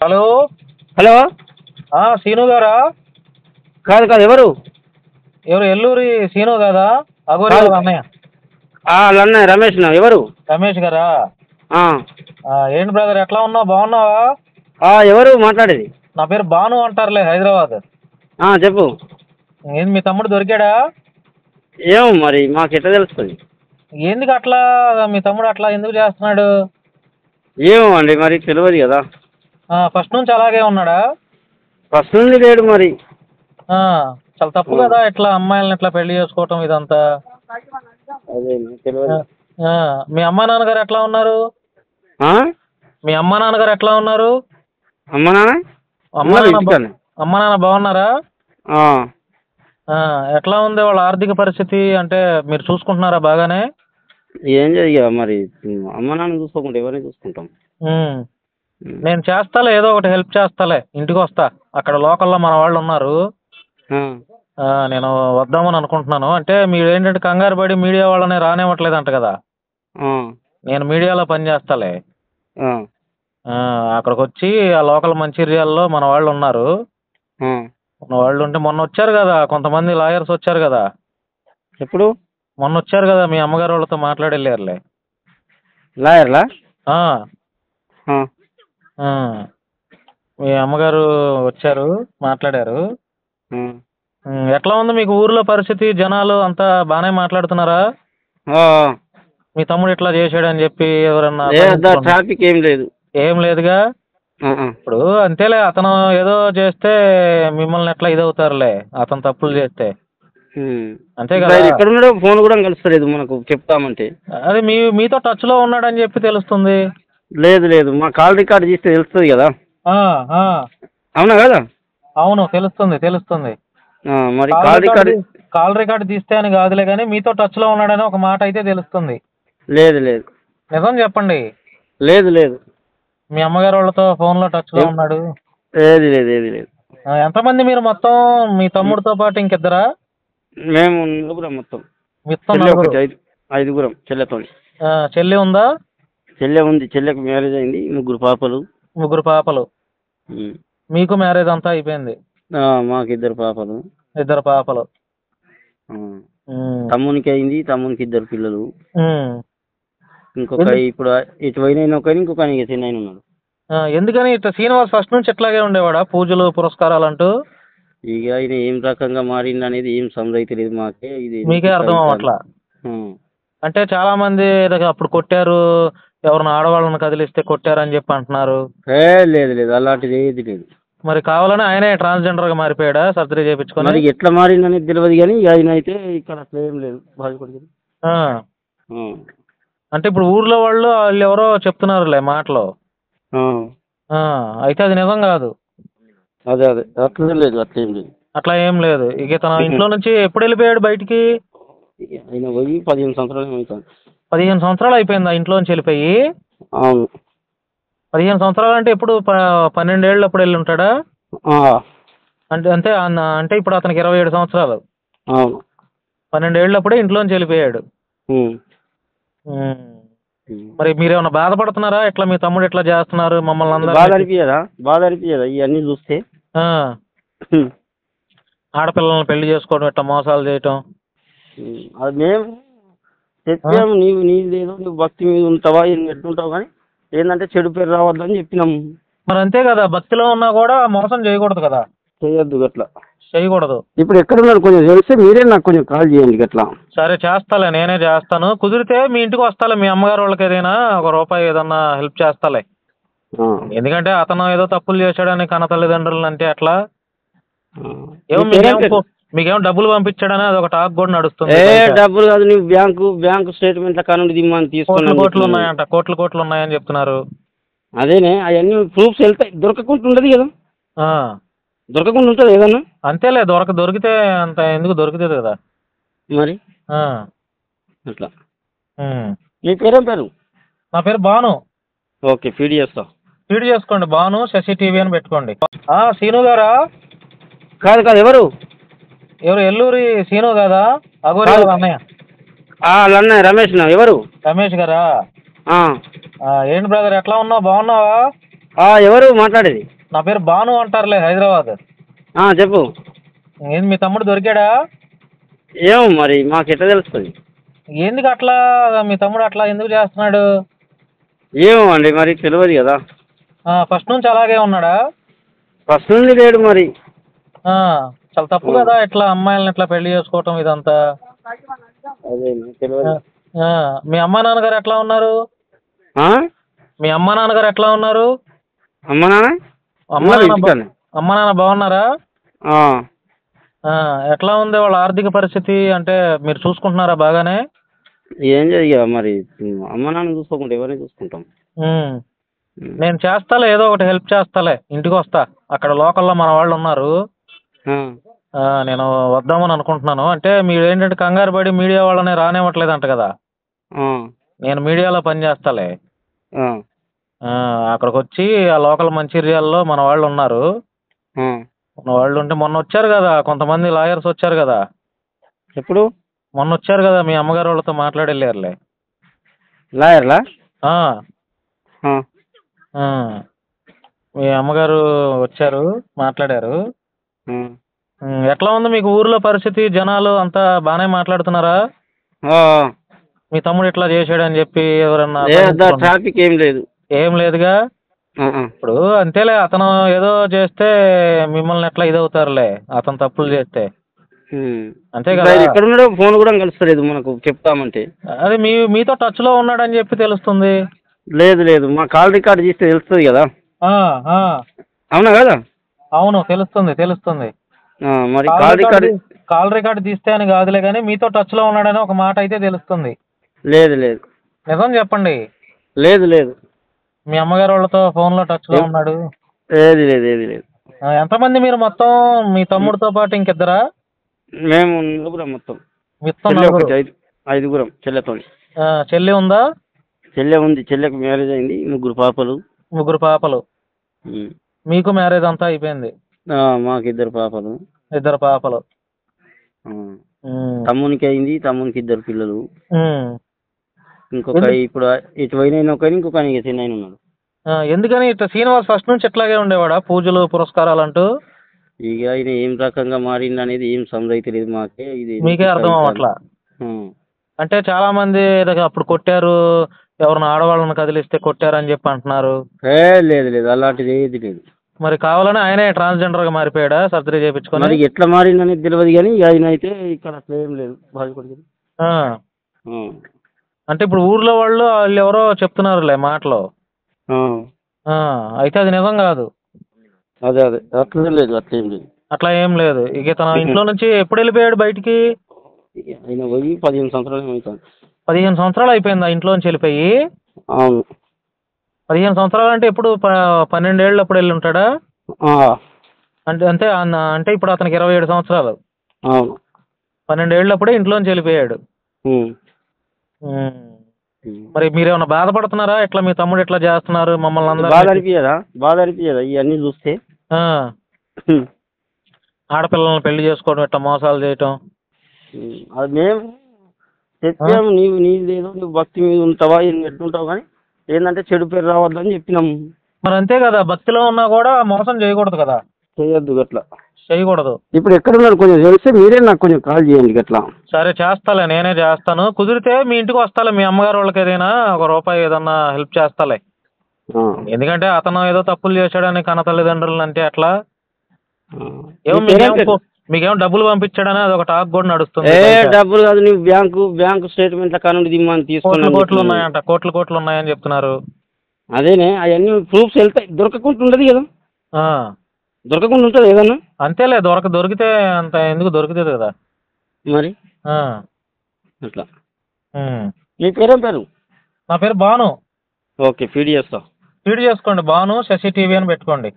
Hello. Hello. Scene గారా? కాదు కాదు, ఎవరు? ఎవరు ఎల్లూరి సీను కాదా? అగోరి కాదు. వాళ్ళ అన్నయ్య. అన్నయ్య రమేష్ ఎవరు? రమేష్ గారా? ఆ, ఏంటి బ్రదర్, ఎట్లా ఉన్నావు? బాగున్నావా? ఎవరు మాట్లాడేది? నా పేరు భాను అంటారులే, హైదరాబాద్. చెప్పు. ఏంది మీ తమ్ముడు దొరికాడా? ఏమో మరి మాకు ఎట్లా తెలుస్తుంది? ఎందుకు అట్లా? మీ తమ్ముడు అట్లా ఎందుకు చేస్తున్నాడు? ఏమో అండి, మరి తెలియదు కదా. ఫస్ట్ నుంచి అలాగే ఉన్నాడా? ఫస్ట్ నుండి లేడు మరి. చాలా తప్పు కదా ఇట్లా అమ్మాయిలను ఇట్లా పెళ్లి చేసుకోవటం ఇదంతా. అదే తెలియదు. మీ అమ్మా నాన్నగారు ఎట్లా ఉన్నారు? మీ అమ్మా నాన్నగారు ఎట్లా ఉన్నారు? అమ్మ నాన్న అమ్మ నాన్న బాగున్నారా? ఎట్లా ఉంది వాళ్ళ ఆర్థిక పరిస్థితి? అంటే మీరు చూసుకుంటున్నారా బాగానే? ఏం చేయ మరి, అమ్మ నాన్న చూసుకోకుండా ఎవరిని చూసుకుంటాం. నేను చేస్తాలే, ఏదో ఒకటి హెల్ప్ చేస్తాలే, ఇంటికి వస్తా. అక్కడ లోకల్లో మన వాళ్ళు ఉన్నారు. నేను వద్దామని అనుకుంటున్నాను. అంటే మీరు ఏంటంటే కంగారు పడి మీడియా వాళ్ళని రానివ్వట్లేదంట కదా. నేను మీడియాలో పని చేస్తాలే. అక్కడికి వచ్చి ఆ లోకల్ మంచిర్యాలలో మన వాళ్ళు ఉన్నారు. మన వాళ్ళు ఉంటే మొన్న వచ్చారు కదా, కొంతమంది లాయర్స్ వచ్చారు కదా. ఎప్పుడు? మొన్న వచ్చారు కదా, మీ అమ్మగారు వాళ్ళతో మాట్లాడెళ్ళారులే. లాయర్లా? మీ అమ్మగారు వచ్చారు, మాట్లాడారు. ఎట్లా ఉంది మీకు ఊర్లో పరిస్థితి? జనాలు అంతా బాగానే మాట్లాడుతున్నారా? మీ తమ్ముడు ఇట్లా చేసాడని చెప్పి ఎవరన్నా? ట్రాఫిక్ ఏం లేదు. ఏం లేదుగా. ఇప్పుడు అంతేలే, అతను ఏదో చేస్తే మిమ్మల్ని ఎట్లా ఇదవుతారులే, అతను తప్పులు చేస్తే. అంతే కదా. ఎక్కడ ఉన్నాడో ఫోన్ కూడా కలుస్తలేదు మనకు చెప్తామంటే. అదే మీతో టచ్ లో ఉన్నాడని చెప్పి తెలుస్తుంది. లేదు లేదు, మా కాల్ రికార్డ్ చేస్తే తెలుస్తుంది కదా. అవునా కదా? అవును, తెలుస్తుంది తెలుస్తుంది. మరి కాల్ రికార్డ్ తీస్తే అని కాదులే, కానీ మీతో టచ్ లో ఉన్నాడని ఒక మాట అయితే తెలుస్తుంది. లేదు లేదు. నిజం చెప్పండి. లేదు లేదు. మీ అమ్మగారు వాళ్ళతో ఫోన్ లో టచ్ లో ఉన్నాడు? ఏది లేదు ఏది లేదు. ఎంతమంది మీరు మొత్తం? మీ తమ్ముడితో పాటు ఇంకిద్దరా? మేము నలుగురం మొత్తం. ఐదుగురం చెల్లెతో. చెల్లి ఉందా? చెల్లె ఉంది, చెల్లెకు మ్యారేజ్ అయింది, ముగ్గురు పాపలు. మీకు మ్యారేజ్ అంతా అయిపోయింది? మాకు ఇద్దరు పాపలు. తమ్మునికి అయింది, తమ్మునికి ఇద్దరు పిల్లలు. ఇంకొక ఇప్పుడు ఇటు పోయిన ఇంకొక చిన్న ఉన్నాడు. ఎందుకని ఇట్లా శ్రీనివాస్ ఫస్ట్ నుంచి ఇట్లాగే ఉండేవాడా, పూజలు పురస్కారాలు అంటూ? ఇక ఆయన ఏం రకంగా మారింది అనేది ఏం సమజైతే లేదు మాకే. మీకే అర్థం అవ్వట్లా? అంటే చాలా మంది అప్పుడు కొట్టారు, ఎవరిని ఆడవాళ్ళని కదిలిస్తే కొట్టారని చెప్పి అంటున్నారు. లేదు లేదు, అలాంటిది ఏది లేదు. మరి కావాలని ఆయనే ట్రాన్స్జెండర్ గా మారిపోయాడా సర్జరీ చేయించుకొని? మరి ఎట్లా మారింది అనేది తెలియదు, కానీ ఆయన అయితే ఇక్కడ అట్లా ఏం లేదు, బాధపడి. అంటే ఇప్పుడు ఊర్లో వాళ్ళు ఎవరో చెప్తున్నారులే మాటలు. అయితే అది నిజం కాదు. అదే అదే, అట్లా లేదు, అట్లా ఏం లేదు. ఇక తన ఇంట్లో నుంచి ఎప్పుడు వెళ్ళిపోయాడు బయటికి? ఆయన పోయి 15 సంవత్సరాలు అవుతుంది. 15 సంవత్సరాలు అయిపోయిందా ఇంట్లో నుంచి వెళ్ళిపోయి? అవును. 15 సంవత్సరాలు అంటే ఎప్పుడు 12 ఏళ్ళు అప్పుడు వెళ్ళి ఉంటాడా? అంటే అంటే ఇప్పుడు అతనికి 27 సంవత్సరాలు. 12 ఏళ్ళప్పుడే ఇంట్లోంచి వెళ్ళిపోయాడు. మరి మీరేమన్నా బాధపడుతున్నారా? ఇట్లా మీ తమ్ముడు ఇట్లా చేస్తున్నారు మమ్మల్ని అందరూ? బాధ అనిపించదా ఇవన్నీ చూస్తే? ఆడపిల్లల్ని పెళ్లి చేసుకోవడం, ఇట్లా మోసాలు చేయటం. అది మేము చెప్పాము, నీదేదో నువ్వు భక్తి మీద ఉంటావా, ఎట్లుంటావు, కానీ ఏంటంటే చెడు పేరు రావద్దని చెప్పినాము. మరి అంతే కదా, భక్తిలో ఉన్నా కూడా మోసం చేయకూడదు కదా. చేయొద్దు అట్లా, చేయకూడదు. ఇప్పుడు ఎక్కడున్నారు కొంచెం తెలిస్తే మీరే నాకు కొంచెం కాల్ చేయండి అట్లా. సరే చేస్తాలే, నేనే చేస్తాను. కుదిరితే మీ ఇంటికి వస్తాలే, మీ అమ్మగారు వాళ్ళకి ఏదైనా ₹1 ఏదన్నా హెల్ప్ చేస్తాలే. ఎందుకంటే అతను ఏదో తప్పులు చేశాడని కన్న తల్లిదండ్రులు అంటే ఎట్లా? మీకేమో డబ్బులు పంపించాడని అదొక టాక్ కూడా నడుస్తుంది. డబ్బులు కాదు, నువ్వు బ్యాంకు స్టేట్మెంట్ల కానుండి దిమ్మని తీసుకున్నా. కోట్లు ఉన్నాయంట, కోట్లు ఉన్నాయని చెప్తున్నారు. అదేనే, అవన్నీ ప్రూఫ్స్ వెళ్తాయి, దొరకకుండా ఉండదు కదా. దొరకకుండా ఉంటుంది ఏదన్నా. అంతేలే, దొరికితే అంత ఎందుకు, దొరుకుతుంది కదా మరి. అట్లా. మీ పేరేం పేరు? నా పేరు భాను. ఓకే, ఫీడ్ చేస్తా. ఫీడ్ చేసుకోండి, భాను శశి టీవీ అని పెట్టుకోండి. సీను గారా? కాదు కాదు, ఎవరు ఎల్లూరి సీను కాదా? అగోరి అన్నయ్య. అన్నయ్య రమేష్. ఎవరు? రమేష్ గారా? ఏంటి బ్రదర్, ఎట్లా ఉన్నావు? బాగున్నావా? ఎవరు మాట్లాడేది? నా పేరు భాను అంటారులే, హైదరాబాద్. చెప్పు. ఏంది మీ తమ్ముడు దొరికాడా? ఏమో మరి మాకు ఎట్లా తెలుస్తుంది? ఎందుకు అట్లా మీ తమ్ముడు అట్లా ఎందుకు చేస్తున్నాడు? ఏమో అండి మరి తెలియదు కదా. ఫస్ట్ నుంచి అలాగే ఉన్నాడా? ఫస్ట్ నుండి లేడు మరి. చాలా తప్పు కదా ఇట్లా అమ్మాయిలను ఇట్లా పెళ్లి చేసుకోవటం ఇదంతా. అదే తెలియదు. మీ అమ్మా నాన్నగారు ఎట్లా ఉన్నారు? మీ అమ్మా నాన్నగారు ఎట్లా ఉన్నారు? అమ్మ నాన్న అమ్మ నాన్న బాగున్నారా? ఎట్లా ఉంది వాళ్ళ ఆర్థిక పరిస్థితి? అంటే మీరు చూసుకుంటున్నారా బాగానే? ఏం చేయ మరి అమ్మ నాన్న చూసుకోకుండా ఎవరిని చూసుకుంటాం. నేను చేస్తాలే, ఏదో ఒకటి హెల్ప్ చేస్తాలే, ఇంటికి వస్తా. అక్కడ లోకల్లో మన వాళ్ళు ఉన్నారు. నేను వద్దామని అనుకుంటున్నాను. అంటే మీరు ఏంటంటే కంగారు పడి మీడియా వాళ్ళని రానివ్వట్లేదంట కదా. నేను మీడియాలో పని చేస్తాలే. అక్కడికి వచ్చి ఆ లోకల్ మంచిర్యాలలో మన వాళ్ళు ఉన్నారు. మన వాళ్ళు ఉంటే మొన్న వచ్చారు కదా, కొంతమంది లాయర్స్ వచ్చారు కదా. ఎప్పుడు? మొన్న వచ్చారు కదా, మీ అమ్మగారు వాళ్ళతో మాట్లాడి వెళ్ళారులే. లాయర్లా? మీ అమ్మగారు వచ్చారు, మాట్లాడారు. ఎట్లా ఉంది మీకు ఊర్లో పరిస్థితి? జనాలు అంతా బాగానే మాట్లాడుతున్నారా? మీ తమ్ముడు ఇట్లా చేశాడని చెప్పి ఎవరన్నా? ట్రాఫిక్ ఏం లేదు. ఏం లేదుగా. ఇప్పుడు అంతేలే, అతను ఏదో చేస్తే మిమ్మల్ని ఎట్లా ఇదవుతారులే, అతను తప్పులు చేస్తే. అంతే కదా. ఎక్కడ ఉన్నాడో ఫోన్ కూడా కలుస్తలేదు మనకు చెప్తామంటే. అది మీతో టచ్ లో ఉన్నాడని చెప్పి తెలుస్తుంది. లేదు లేదు, మా కాల్ రికార్డ్ చేస్తే తెలుస్తుంది కదా. అవునా కదా? అవును, తెలుస్తుంది తెలుస్తుంది. మరి కాల్ రికార్డ్ తీస్తే అని కాదులే కానీ మీతో టచ్ లో ఉన్నాడని ఒక మాట అయితే తెలుస్తుంది. లేదు లేదు. నిజం చెప్పండి. లేదు లేదు. మీ అమ్మగారు వాళ్ళతో ఫోన్ లో టచ్ లో ఉన్నాడు? ఏది లేదు ఏది లేదు. ఎంతమంది మీరు మొత్తం? మీ తమ్ముడితో పాటు ఇంకిద్దరా? మేము నలుగురం మొత్తం. ఐదుగురం చెల్లెతో. చెల్లి ఉందా? చెల్లె ఉంది, చెల్లెకు మ్యారేజ్ అయింది, ముగ్గురు పాపలు. మీకు మ్యారేజ్ అంతా అయిపోయింది? మాకు ఇద్దరు పాపలు. తమ్మునికి అయింది, తమ్మునికి ఇద్దరు పిల్లలు. ఇంకొక ఇప్పుడు ఇటు పోయిన ఇంకొక చిన్న ఉన్నాడు. ఎందుకని ఇట్లా శ్రీనివాస్ ఫస్ట్ నుంచి ఇట్లాగే ఉండేవాడా, పూజలు పురస్కారాలు అంటూ? ఇక ఆయన ఏం రకంగా మారింది అనేది ఏం సమజైతే లేదు మాకే. ఇది మీకే అర్థం అవ్వట్లా? అంటే చాలా మంది అప్పుడు కొట్టారు, ఎవరిని ఆడవాళ్ళని కదిలిస్తే కొట్టారని చెప్పి అంటున్నారు. లేదు లేదు, అలాంటిది ఏది లేదు. మరి కావాలని ఆయనే ట్రాన్స్జెండర్ గా మారిపోయాడా సర్జరీ చేయించుకొని? మరి ఎట్లా మారింది అనేది తెలియదు కానీ ఆయన అయితే ఇక్కడ అట్లా ఏం లేదు. అంటే ఇప్పుడు ఊర్లో వాళ్ళు ఎవరో చెప్తున్నారులే మాటలు. అయితే అది నిజం కాదు. అదే అదే, అట్లా లేదు, అట్లా ఏం లేదు. ఇక తన ఇంట్లో నుంచి ఎప్పుడు వెళ్ళిపోయాడు బయటికి? ఆయన పోయి 15 సంవత్సరాలు అవుతుంది. 15 సంవత్సరాలు అయిపోయిందా ఇంట్లో నుంచి వెళ్ళిపోయి? అవును. 15 సంవత్సరాలు అంటే ఎప్పుడు 12 ఏళ్ళు అప్పుడు వెళ్ళి ఉంటాడా? అంటే ఇప్పుడు అతనికి 27 సంవత్సరాలు. అవును. 12 ఏళ్ళప్పుడే ఇంట్లోంచి వెళ్ళిపోయాడు. మరి మీరేమన్నా బాధపడుతున్నారా, ఇట్లా మీ తమ్ముడు ఇట్లా చేస్తున్నారు మమ్మల్ని అందరూ? బాధ అనిపించదా ఇవన్నీ చూస్తే? ఆడపిల్లల్ని పెళ్లి చేసుకోవడం, ఇట్లా మోసాలు చేయటం. అది మేము చెప్పాము, నీదేదో నువ్వు భక్తి మీద ఉంటావా, ఎట్లుంటావు కానీ ఏంటంటే చెడు పేరు రావద్దని చెప్పినాము. మరి అంతే కదా, భక్తిలో ఉన్నా కూడా మోసం చేయకూడదు కదా. చేయొద్దు గట్లా, చేయకూడదు. ఇప్పుడు ఎక్కడున్నారు కొంచెం తెలిస్తే మీరే నాకు కొంచెం కాల్ చేయండి గట్లా. సరే చేస్తాలే, నేనే చేస్తాను. కుదిరితే మీ ఇంటికి వస్తాలే, మీ అమ్మగారు వాళ్ళకి ఏదైనా ₹1 ఏదన్నా హెల్ప్ చేస్తాలే. ఎందుకంటే అతను ఏదో తప్పులు చేశాడని కన్న తల్లిదండ్రులు అంటే ఎట్లా? మీకేమో డబ్బులు పంపించాడని అదొక టాక్ కూడా నడుస్తుంది. డబ్బులు కాదు, నువ్వు బ్యాంకు స్టేట్మెంట్ కానుండి దిమ్మని తీసుకుని కోట్లు ఉన్నాయంట, కోట్లు ఉన్నాయని చెప్తున్నారు. అదేనే, అవన్నీ ప్రూఫ్స్ వెళ్తాయి, దొరకకుండా ఉండదు కదా. దొరకకుండా ఉంటుంది ఏదన్నా. అంతేలే, దొరికితే అంత ఎందుకు, దొరుకుతుంది కదా మరి. అట్లా. మీ పేరేం పేరు? నా పేరు భాను. ఓకే, ఫీడ్ చేసుకోండి, భాను శశి టీవీ అని పెట్టుకోండి.